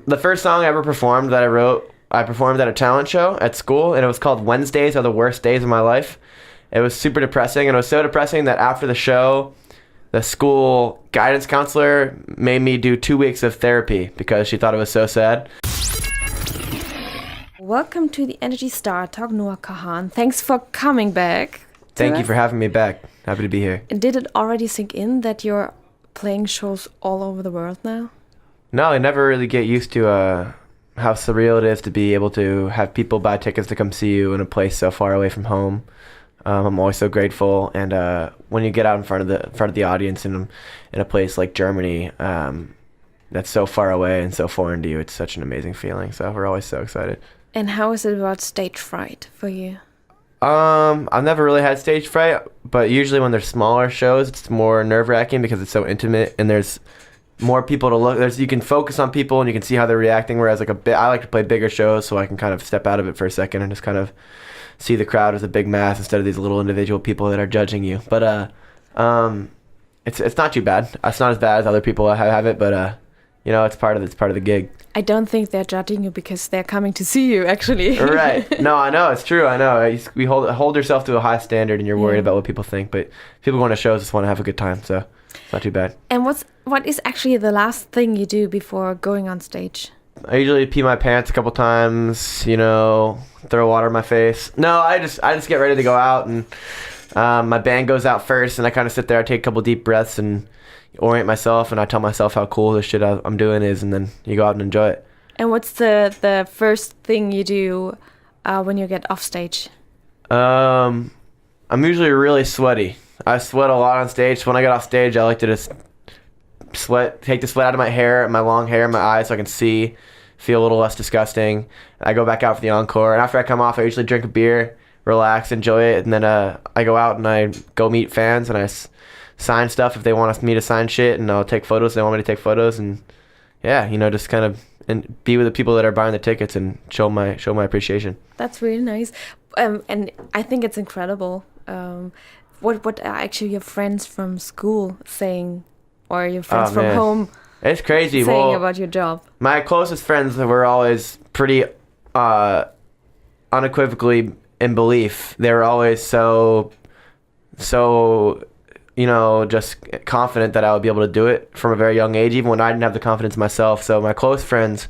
The first song I ever performed that I wrote, I performed at a talent show at school, and it was called Wednesdays Are the Worst Days of My Life. It was super depressing, and it was so depressing that after the show, the school guidance counselor made me do 2 weeks of therapy because she thought it was so sad. Welcome to the ENERGY Startalk, Noah Kahan. Thanks for coming back. Thank you for having me back. Happy to be here. And did it already sink in that you're playing shows all over the world now? No, I never really get used to how surreal it is to be able to have people buy tickets to come see you in a place so far away from home. I'm always so grateful, and when you get out in front of the audience in a place like Germany, that's so far away and so foreign to you, it's such an amazing feeling. So we're always so excited. And how is it about stage fright for you? I've never really had stage fright, but usually when there's smaller shows, it's more nerve-wracking because it's so intimate and there's more people to look. You can focus on people and you can see how they're reacting. Whereas I like to play bigger shows so I can kind of step out of it for a second and just kind of see the crowd as a big mass instead of these little individual people that are judging you. But it's not too bad. It's not as bad as other people have it, but it's part of the gig. I don't think they're judging you because they're coming to see you, actually. Right. No, I know. It's true. I know. We hold yourself to a high standard and you're worried about what people think. But people going to shows just want to have a good time, so it's not too bad. And what is actually the last thing you do before going on stage? I usually pee my pants a couple times, throw water in my face. No, I just get ready to go out, and my band goes out first, and I kind of sit there. I take a couple deep breaths and orient myself, and I tell myself how cool the shit I'm doing is, and then you go out and enjoy it. And what's the first thing you do when you get off stage? I'm usually really sweaty. I sweat a lot on stage. So when I get off stage, I like to just take the sweat out of my hair, my long hair, my eyes, so I can feel a little less disgusting. I go back out for the encore, and after I come off, I usually drink a beer, relax, enjoy it, and then I go out and I go meet fans, and I sign stuff if they want me to sign shit, and I'll take photos if they want me to take photos, and just kind of and be with the people that are buying the tickets and show my appreciation. That's really nice, and I think it's incredible. What are actually your friends from school saying, or your friends from home? It's crazy. Saying about your job. My closest friends were always pretty unequivocally in belief. They were always so just confident that I would be able to do it from a very young age, even when I didn't have the confidence myself. So my close friends,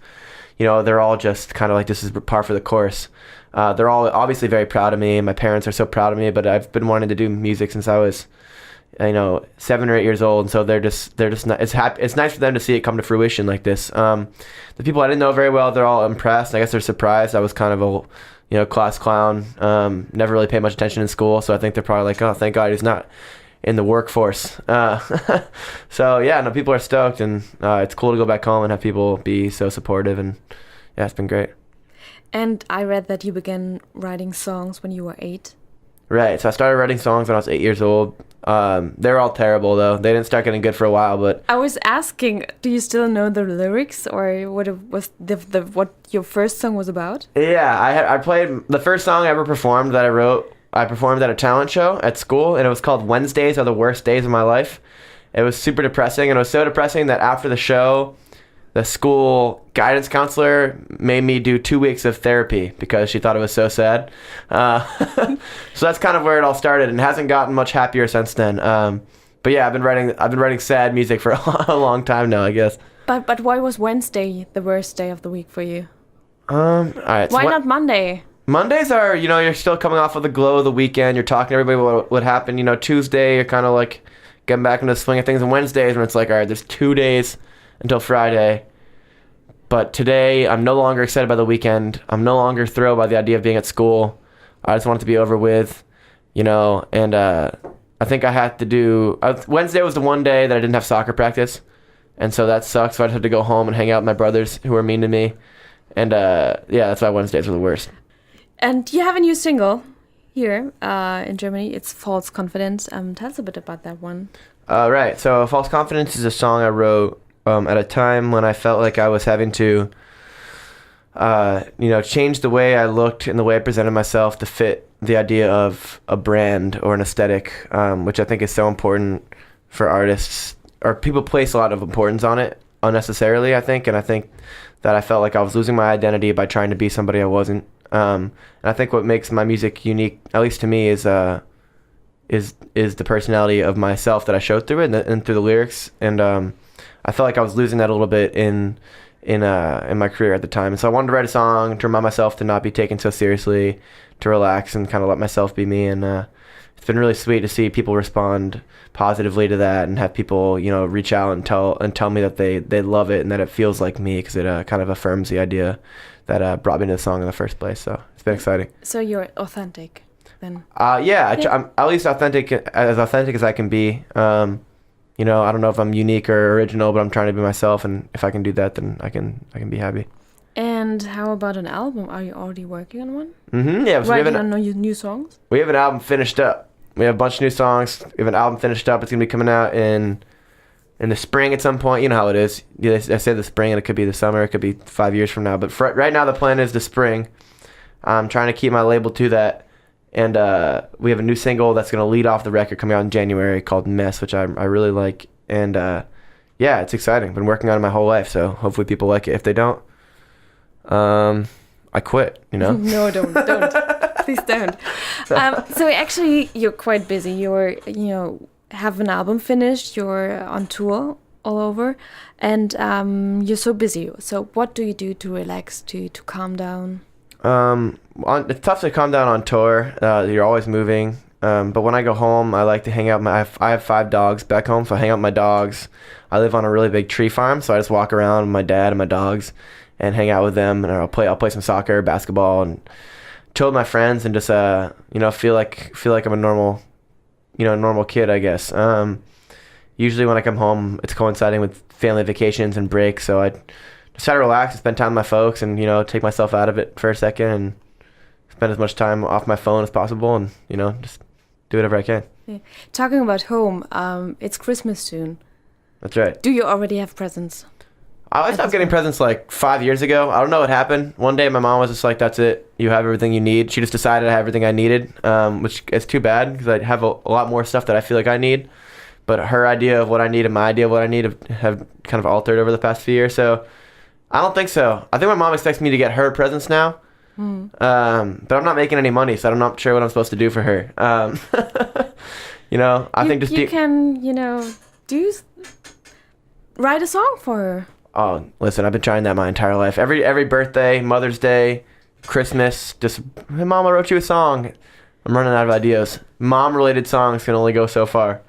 they're all just kind of like, this is par for the course. They're all obviously very proud of me. My parents are so proud of me, but I've been wanting to do music since I was 7 or 8 years old, and so they're just not, it's nice for them to see it come to fruition like this. The people I didn't know very well, they're all impressed. I guess they're surprised. I was kind of a class clown, never really paid much attention in school, so I think they're probably like, oh, thank God he's not in the workforce. So people are stoked, and it's cool to go back home and have people be so supportive, and it's been great. And I read that you began writing songs when you were 8. Right, so I started writing songs when I was 8 years old. They were all terrible, though. They didn't start getting good for a while, but... I was asking, do you still know the lyrics, or what it was what your first song was about? Yeah, I played... The first song I ever performed that I wrote, I performed at a talent show at school, and it was called Wednesdays Are the Worst Days of My Life. It was super depressing, and it was so depressing that after the show, the school guidance counselor made me do 2 weeks of therapy because she thought it was so sad. So that's kind of where it all started, and hasn't gotten much happier since then. But yeah, I've been writing sad music for a long time now, I guess. But why was Wednesday the worst day of the week for you? All right. Why not Monday? Mondays are, you're still coming off of the glow of the weekend. You're talking to everybody about what happened. Tuesday, you're kind of like getting back into the swing of things. And Wednesdays, when it's like, all right, there's 2 days until Friday. But today, I'm no longer excited by the weekend. I'm no longer thrilled by the idea of being at school. I just want it to be over with, and I think I had to do... Wednesday was the one day that I didn't have soccer practice, and so that sucked, so I just had to go home and hang out with my brothers who were mean to me. And that's why Wednesdays were the worst. And you have a new single here in Germany. It's False Confidence. Tell us a bit about that one. Right. So False Confidence is a song I wrote at a time when I felt like I was having to, change the way I looked and the way I presented myself to fit the idea of a brand or an aesthetic, which I think is so important for artists, or people place a lot of importance on it unnecessarily, I think. And I think that I felt like I was losing my identity by trying to be somebody I wasn't. And I think what makes my music unique, at least to me, is the personality of myself that I showed through it and through the lyrics. And I felt like I was losing that a little bit in my career at the time. And so I wanted to write a song to remind myself to not be taken so seriously, to relax and kind of let myself be me. And it's been really sweet to see people respond positively to that, and have people, reach out and tell me that they love it and that it feels like me, because it kind of affirms the idea that brought me to the song in the first place. So it's been exciting. So you're authentic then? Yeah. I'm at least authentic as I can be. I don't know if I'm unique or original, but I'm trying to be myself, and if I can do that, then I can be happy. And how about an album? Are you already working on one? Mm-hmm. Yeah. So writing on new songs? We have an album finished up. We have a bunch of new songs. We have an album finished up. It's gonna be coming out in the spring at some point. You know how it is. I say the spring, and it could be the summer. It could be 5 years from now. But right now, the plan is the spring. I'm trying to keep my label to that. And we have a new single that's gonna lead off the record coming out in January called Mess, which I really like. And yeah, it's exciting. Been working on it my whole life, so hopefully people like it. If they don't, I quit. No, don't. Please don't. So actually, you're quite busy. You're, have an album finished. You're on tour all over, and you're so busy. So what do you do to relax, to calm down? It's tough to calm down on tour. You're always moving. But when I go home, I like to hang out. I have 5 dogs back home, so I hang out with my dogs. I live on a really big tree farm, so I just walk around with my dad and my dogs and hang out with them. And I'll play some soccer, basketball, and chill with my friends, and just feel like I'm a normal kid, I guess. Usually when I come home, it's coinciding with family vacations and breaks, so I just try to relax and spend time with my folks, and take myself out of it for a second and spend as much time off my phone as possible, and just do whatever I can. Yeah. Talking about home, it's Christmas soon. That's right. Do you already have presents? I stopped getting presents like 5 years ago. I don't know what happened. One day my mom was just like, that's it. You have everything you need. She just decided I have everything I needed, which is too bad, because I have a lot more stuff that I feel like I need. But her idea of what I need and my idea of what I need have kind of altered over the past few years. So I don't think so. I think my mom expects me to get her presents now. But I'm not making any money, so I'm not sure what I'm supposed to do for her. I think you can, write a song for her. Oh, listen, I've been trying that my entire life. Every birthday, Mother's Day, Christmas, just, hey, Mom, I wrote you a song. I'm running out of ideas. Mom-related songs can only go so far,